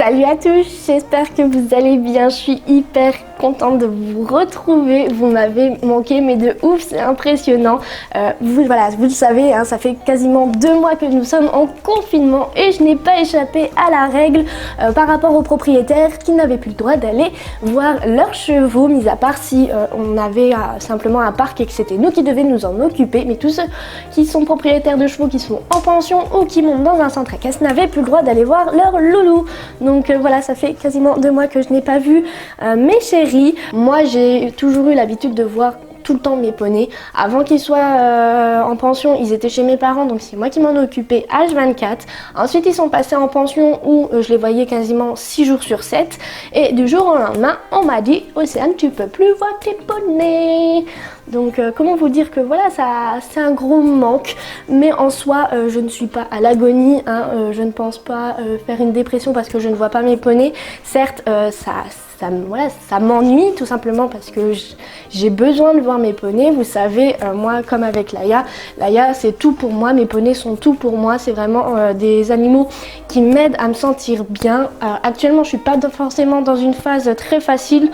Salut à tous, j'espère que vous allez bien, je suis hyper contente de vous retrouver, vous m'avez manqué mais de ouf, c'est impressionnant. Vous le savez, hein, ça fait quasiment 2 mois que nous sommes en confinement et je n'ai pas échappé à la règle par rapport aux propriétaires qui n'avaient plus le droit d'aller voir leurs chevaux, mis à part si on avait simplement un parc et que c'était nous qui devions nous en occuper, mais tous ceux qui sont propriétaires de chevaux qui sont en pension ou qui montent dans un centre équestre n'avaient plus le droit d'aller voir leur loulou. Donc voilà, ça fait quasiment 2 mois que je n'ai pas vu mes chéris. Moi j'ai toujours eu l'habitude de voir tout le temps mes poneys. Avant qu'ils soient en pension, ils étaient chez mes parents, donc c'est moi qui m'en occupais H24. Ensuite ils sont passés en pension où je les voyais quasiment 6 jours sur 7. Et du jour au lendemain, on m'a dit « Océane, tu peux plus voir tes poneys !» Donc comment vous dire que voilà, ça c'est un gros manque, mais en soi je ne suis pas à l'agonie, hein, je ne pense pas faire une dépression parce que je ne vois pas mes poneys. Certes ça m'ennuie tout simplement parce que j'ai besoin de voir mes poneys. Vous savez, moi comme avec Laïa c'est tout pour moi, mes poneys sont tout pour moi, c'est vraiment des animaux qui m'aident à me sentir bien. Actuellement je suis pas forcément dans une phase très facile,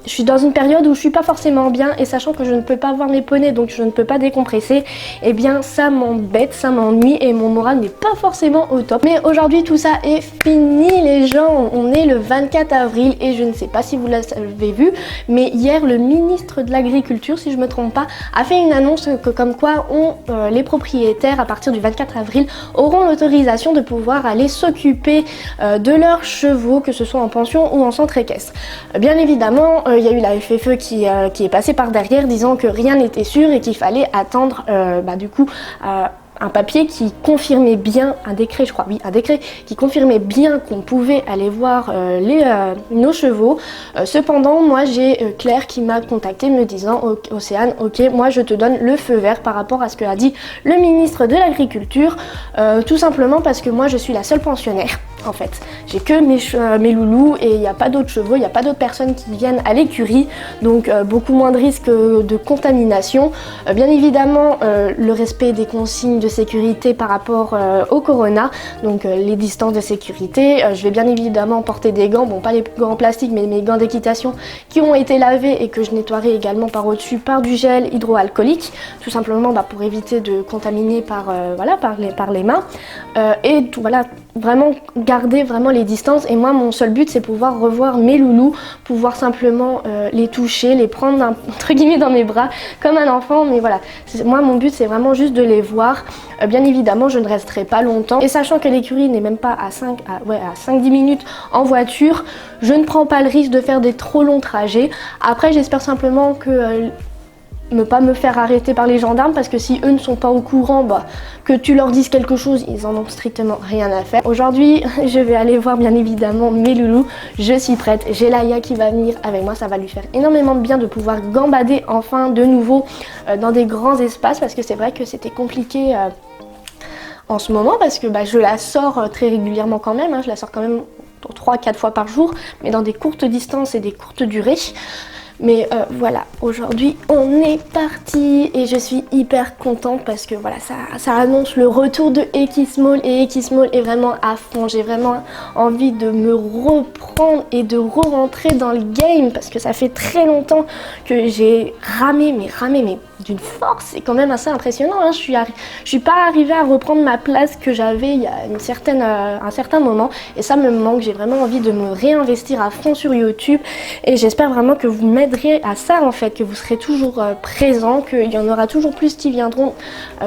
je suis dans une période où je suis pas forcément bien et sachant que je ne peux pas voir mes poneys donc je ne peux pas décompresser, et bien ça m'embête, ça m'ennuie et mon moral n'est pas forcément au top. Mais aujourd'hui tout ça est fini les gens, on est le 24 avril et je ne sais pas si vous l'avez vu, mais hier le ministre de l'Agriculture, si je me trompe pas, a fait une annonce que comme quoi les propriétaires à partir du 24 avril auront l'autorisation de pouvoir aller s'occuper de leurs chevaux, que ce soit en pension ou en centre équestre. Bien évidemment, il y a eu la FFE qui est passée par derrière disant que rien n'était sûr et qu'il fallait attendre un papier qui confirmait bien, un décret qui confirmait bien qu'on pouvait aller voir nos chevaux. Cependant, moi j'ai Claire qui m'a contactée me disant « Océane, ok, moi je te donne le feu vert par rapport à ce que a dit le ministre de l'Agriculture, tout simplement parce que moi je suis la seule pensionnaire. En fait, j'ai que mes loulous et il n'y a pas d'autres chevaux, il n'y a pas d'autres personnes qui viennent à l'écurie, donc beaucoup moins de risques de contamination. Bien évidemment, le respect des consignes de sécurité par rapport au corona, donc les distances de sécurité. Je vais bien évidemment porter des gants, bon pas les gants en plastique mais mes gants d'équitation qui ont été lavés et que je nettoierai également par au-dessus par du gel hydroalcoolique, tout simplement pour éviter de contaminer par les mains. Et tout, voilà, vraiment garder vraiment les distances. Et moi mon seul but c'est pouvoir revoir mes loulous, pouvoir simplement les toucher, les prendre entre guillemets dans mes bras comme un enfant. Mais voilà, moi mon but c'est vraiment juste de les voir. Bien évidemment je ne resterai pas longtemps et sachant que l'écurie n'est même pas à 5-10 minutes en voiture, je ne prends pas le risque de faire des trop longs trajets. Après j'espère simplement que ne pas me faire arrêter par les gendarmes, parce que si eux ne sont pas au courant, que tu leur dises quelque chose, ils en ont strictement rien à faire. Aujourd'hui je vais aller voir bien évidemment mes loulous, je suis prête, j'ai Laïa qui va venir avec moi, ça va lui faire énormément de bien de pouvoir gambader enfin de nouveau dans des grands espaces, parce que c'est vrai que c'était compliqué en ce moment, parce que je la sors très régulièrement quand même, hein, je la sors quand même 3-4 fois par jour, mais dans des courtes distances et des courtes durées. Mais voilà, aujourd'hui on est parti et je suis hyper contente parce que voilà, ça annonce le retour de Equismall et Equismall est vraiment à fond. J'ai vraiment envie de me reprendre et de re-rentrer dans le game parce que ça fait très longtemps que j'ai ramé d'une force. C'est quand même assez impressionnant, hein. Je suis pas arrivée à reprendre ma place que j'avais il y a un certain moment et ça me manque. J'ai vraiment envie de me réinvestir à fond sur YouTube et j'espère vraiment que vous m'aiderez à ça en fait, que vous serez toujours présents, qu'il y en aura toujours plus qui viendront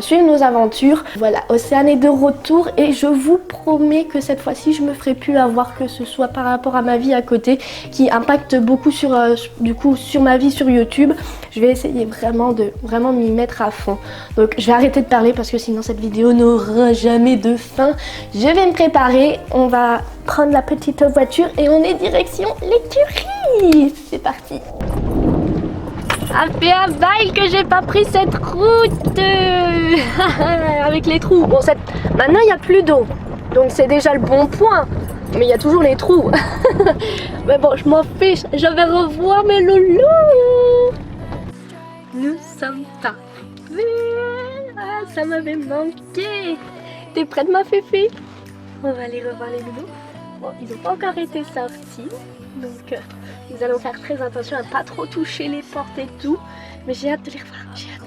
suivre nos aventures. Voilà, Océane est de retour et je vous promets que cette fois-ci je me ferai plus avoir, que ce soit par rapport à ma vie à côté qui impacte beaucoup sur ma vie sur YouTube. Je vais essayer vraiment m'y mettre à fond. Donc je vais arrêter de parler parce que sinon cette vidéo n'aura jamais de fin. Je vais me préparer, on va prendre la petite voiture et on est direction l'écurie. C'est parti. Ça fait un bail que j'ai pas pris cette route avec les trous. Bon, maintenant il n'y a plus d'eau, donc c'est déjà le bon point. Mais il y a toujours les trous. Mais bon, je m'en fiche, je vais revoir mes loulous. Nous sommes partis. Ah, ça m'avait manqué. T'es prête ma féfé? On va aller revoir les loulous. Bon, ils n'ont pas encore été sortis, donc nous allons faire très attention à ne pas trop toucher les portes et tout. Mais j'ai hâte de les revoir, j'ai hâte.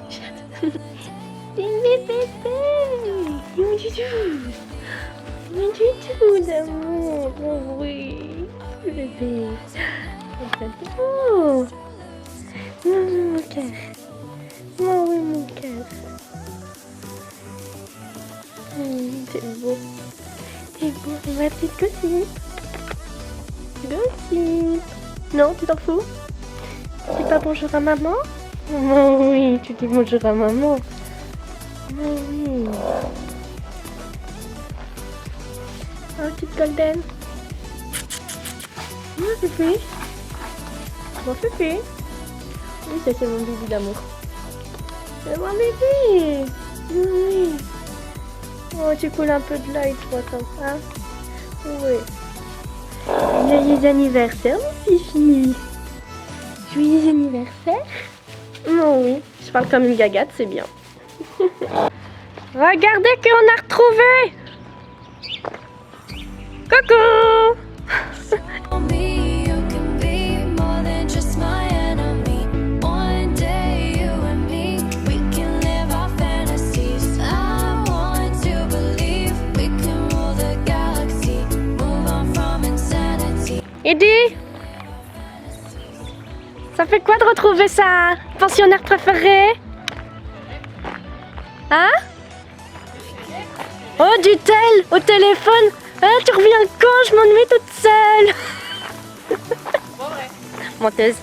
C'est mes bébés! Mon du tout d'amour, oh oui, le bébé. Oh, mon cœur, oh oui, mon cœur. T'es beau, ma petite cosine. Gossip. Non, tu t'en fous? Tu dis pas bonjour à maman? Oh oui, tu dis bonjour à maman. Oh oui. Oh, petite golden. Oh, Fifi. Bon, Fifi. Oui, ça c'est mon bébé d'amour. C'est mon bébé. Oui. Oh, tu coules un peu de l'œil, toi, comme ça. Oui. Joyeux anniversaire, mon Fifi. Joyeux anniversaire. Oh oui, je parle comme une gagate, c'est bien. Regardez qui on a retrouvé. Coucou. Eddie, ça fait quoi de retrouver sa pensionnaire préférée? Hein? Oh, du tel au téléphone. Ah, tu reviens quand? Je m'ennuie toute seule. Menteuse.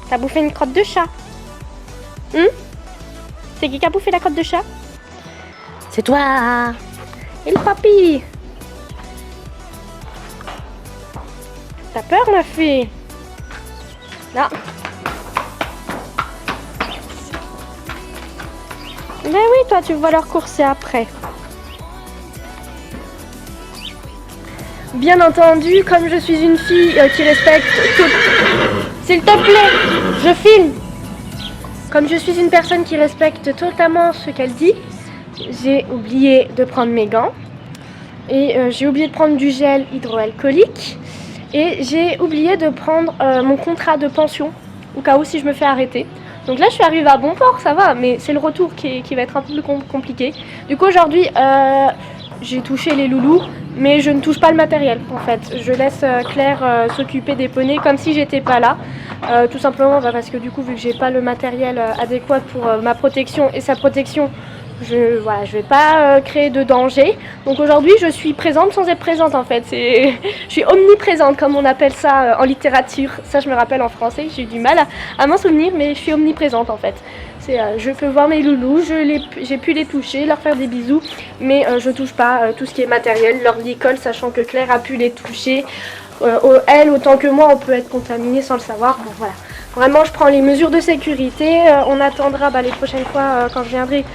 T'as bouffé une crotte de chat? C'est qui a bouffé la crotte de chat? C'est toi. Et le papy? T'as peur, ma fille? Non. Mais oui, toi, tu vas leur courser après. Bien entendu, comme je suis une fille qui respecte tout... S'il te plaît, je filme. Comme je suis une personne qui respecte totalement ce qu'elle dit, j'ai oublié de prendre mes gants. Et j'ai oublié de prendre du gel hydroalcoolique. Et j'ai oublié de prendre mon contrat de pension, au cas où si je me fais arrêter. Donc là, je suis arrivée à bon port, ça va, mais c'est le retour qui va être un peu plus compliqué. Du coup, aujourd'hui, j'ai touché les loulous, mais je ne touche pas le matériel, en fait. Je laisse Claire s'occuper des poneys comme si j'étais pas là. Tout simplement parce que du coup, vu que j'ai pas le matériel adéquat pour ma protection et sa protection, je vais pas créer de danger. Donc aujourd'hui, je suis présente sans être présente, en fait. Je suis omniprésente, comme on appelle ça en littérature. Ça, je me rappelle en français. J'ai eu du mal à m'en souvenir, mais je suis omniprésente, en fait. Je peux voir mes loulous, j'ai pu les toucher, leur faire des bisous, mais je touche pas tout ce qui est matériel, leur licol, sachant que Claire a pu les toucher. Elle, autant que moi, on peut être contaminé sans le savoir. Bon, voilà. Vraiment, je prends les mesures de sécurité. On attendra les prochaines fois quand je viendrai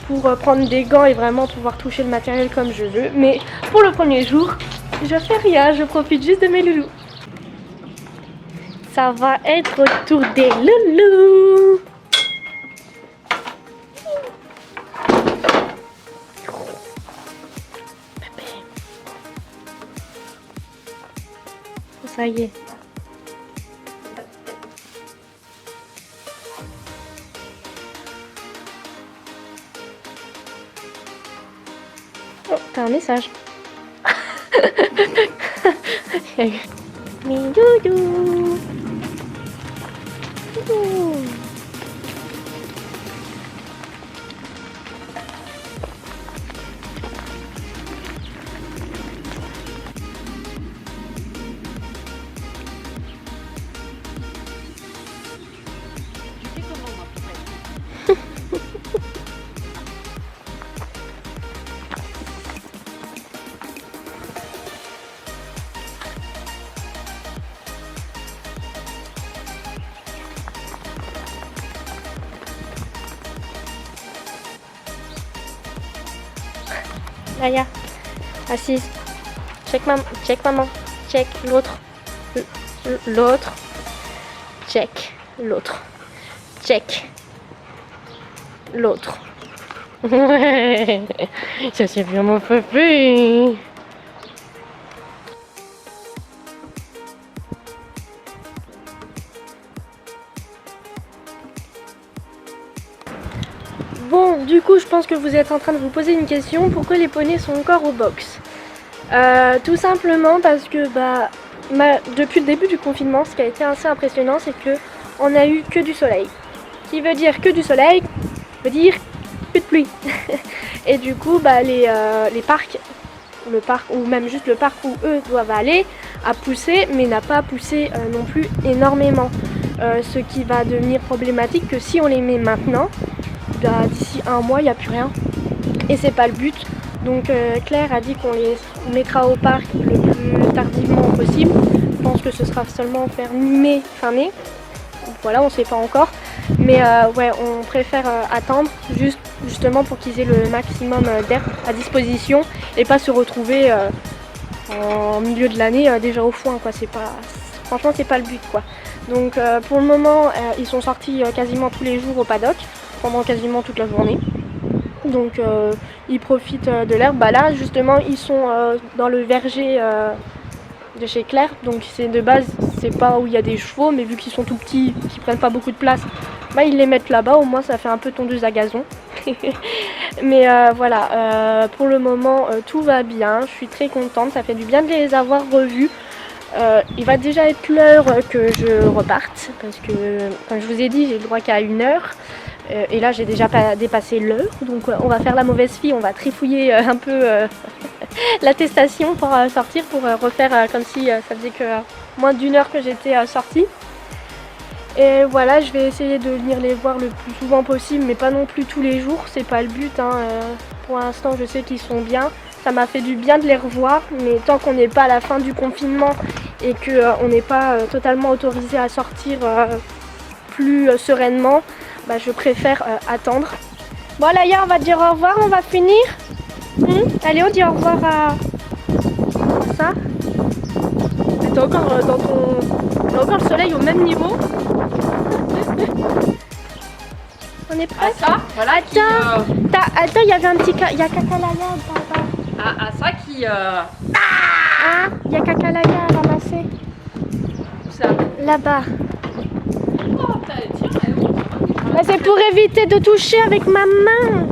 pour prendre des gants et vraiment pouvoir toucher le matériel comme je veux. Mais pour le premier jour, je fais rien, je profite juste de mes loulous. Ça va être au tour des loulous. Ça y est. Oh, t'as un message. Mes doudous. Doudou. Naya, assise. Check maman, check l'autre. L'autre. Check l'autre. Check l'autre. Ouais, ça c'est bien mon pépé. Bon, du coup, je pense que vous êtes en train de vous poser une question. Pourquoi les poneys sont encore au box? Tout simplement parce que depuis le début du confinement, ce qui a été assez impressionnant, c'est que on a eu que du soleil. Qui veut dire que du soleil, veut dire plus de pluie. Et du coup, les parcs, le parc ou même juste le parc où eux doivent aller, a poussé, mais n'a pas poussé non plus énormément. Ce qui va devenir problématique que si on les met maintenant, d'ici un mois, il n'y a plus rien. Et c'est pas le but. Donc Claire a dit qu'on les mettra au parc le plus tardivement possible. Je pense que ce sera seulement vers mi-mai, fin mai. Voilà, on sait pas encore. Mais ouais, on préfère attendre justement pour qu'ils aient le maximum d'air à disposition et pas se retrouver en milieu de l'année déjà au foin, quoi. Franchement, c'est pas le but, quoi. Donc pour le moment, ils sont sortis quasiment tous les jours au paddock pendant quasiment toute la journée. Donc ils profitent de l'herbe. Là justement ils sont dans le verger de chez Claire. Donc c'est de base, c'est pas où il y a des chevaux, mais vu qu'ils sont tout petits, qu'ils prennent pas beaucoup de place, ils les mettent là-bas. Au moins ça fait un peu tondeuse à gazon. Mais voilà, pour le moment tout va bien. Je suis très contente, ça fait du bien de les avoir revus. Il va déjà être l'heure que je reparte parce que comme je vous ai dit, j'ai le droit qu'à 1 heure. Et là j'ai déjà dépassé l'heure, donc on va faire la mauvaise fille, on va trifouiller un peu l'attestation pour sortir, pour refaire comme si ça faisait que moins d'1 heure que j'étais sortie. Et voilà, je vais essayer de venir les voir le plus souvent possible, mais pas non plus tous les jours, c'est pas le but. Pour l'instant je sais qu'ils sont bien, ça m'a fait du bien de les revoir, mais tant qu'on n'est pas à la fin du confinement et qu'on n'est pas totalement autorisé à sortir plus sereinement, je préfère attendre. Bon Laïa, on va te dire au revoir, on va finir. Allez, on dit au revoir à ça. T'es encore T'as encore le soleil au même niveau. On est prêt? Ça, voilà. Attends, il y avait un petit il y a Kakalaya là-bas. Ça qui... Ah, il y a Kakalaya à ramasser. Où ça? Là-bas. Oh, tiens, C'est pour éviter de toucher avec ma main.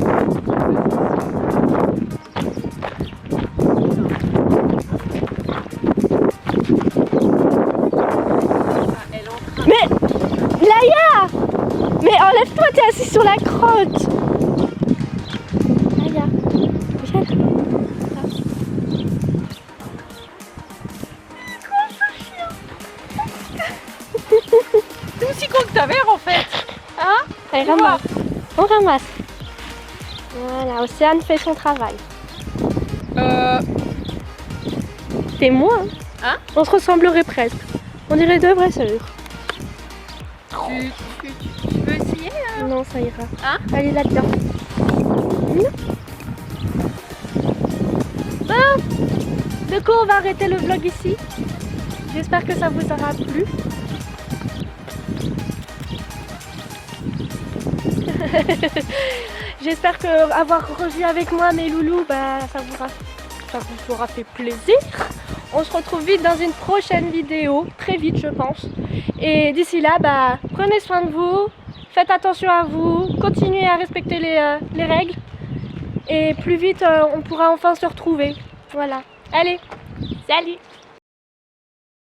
Mais Laïa! Mais enlève-toi, t'es assis sur la crotte. Laïa, viens. c'est aussi con que ta mère en fait. Hein? Allez, ramasse. On ramasse. Voilà, Océane fait son travail. C'est moi. Hein? On se ressemblerait presque. On dirait deux vraies sœurs. Tu veux essayer? Non, ça ira. Hein? Allez là-dedans. Bon, du coup, on va arrêter le vlog ici. J'espère que ça vous aura plu. J'espère que avoir revu avec moi mes loulous, ça vous aura fait plaisir. On se retrouve vite dans une prochaine vidéo, très vite je pense. Et d'ici là, prenez soin de vous, faites attention à vous, continuez à respecter les règles. Et plus vite, on pourra enfin se retrouver. Voilà. Allez, salut!